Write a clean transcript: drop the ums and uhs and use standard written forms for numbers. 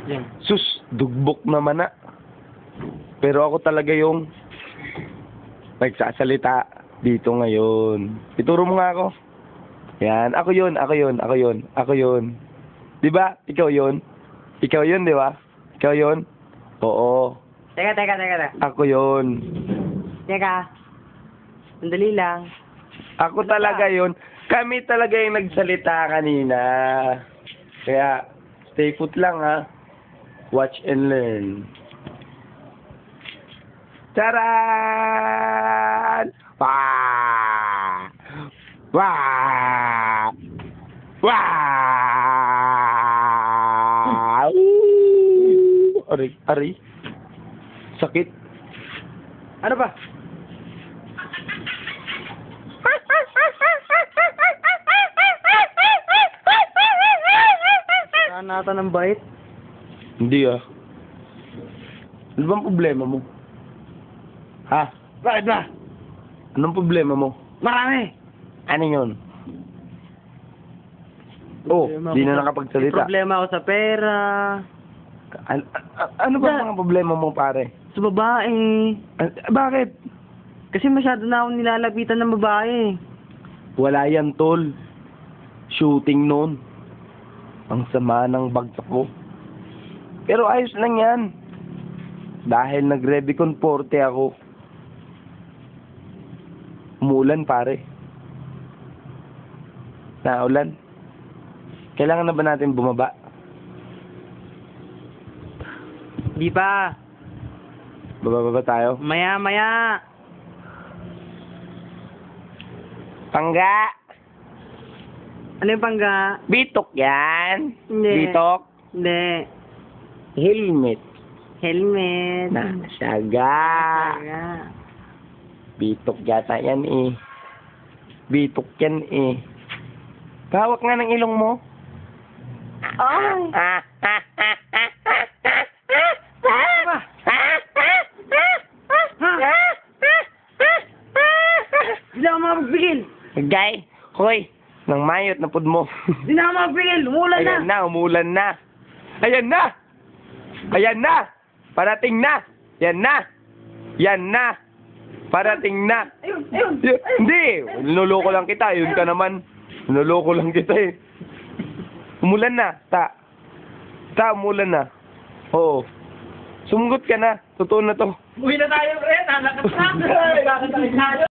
Yan. Sus, dugbok naman na. Pero ako talaga yung nagsasalita dito ngayon. Ituro mo nga ako. Yan, ako yun. Di ba? Ikaw yun, di ba? Ikaw yun? Oo. Teka. Ako yun. Teka. Sandali lang. Ako talaga yun. Kami talaga yung nagsalita kanina. Kaya, stay put lang ha. Watch and learn. Charan! Wah! Wah! Wah! Ari. Sakit. Ano ba? Saan nata ng bait? Hindi ah. Ano bang problema mo? Ha? Bakit ba? Anong problema mo? Marami. Ano yun? Oh, di na nakapagsalita. May problema ako sa pera. Ano ba mga problema mo, pare? Sa babae. Bakit? Kasi masyado na akong nilalapitan ng babae. Wala yan, tol. Shooting noon. Ang sama ng bagsak ko. Pero ayos lang yan. Dahil nag-Revicon 40 ako. Umulan, pare. Naulan. Kailangan na ba natin bumaba? Di ba? Bababa tayo? Maya. Pangga! Ano yung pangga? Bitok yan! Hindi. Bitok? Hindi. Helmet. Helmet. Nasyaga. Bitok yata yan eh. Bitok yan eh. Hawak nga ng ilong mo. Ay! Hindi na ako makapagpigil. Gay, hoy, nang mayot na pud mo. Hindi na ako makapagpigil. Umulan na. Ayan na, umulan na. Ayan na! Ayan na! Parating na! Yan na! Yan na! Parating na! Ayun. Hindi! Niloloko lang kita. Yun ka naman. Niloloko lang kita eh. Umulan na. Umulan na. Oo. Sumugot ka na. Totoo na to. Uwi na tayo, pre. Nalakas na. Nalakas tayo.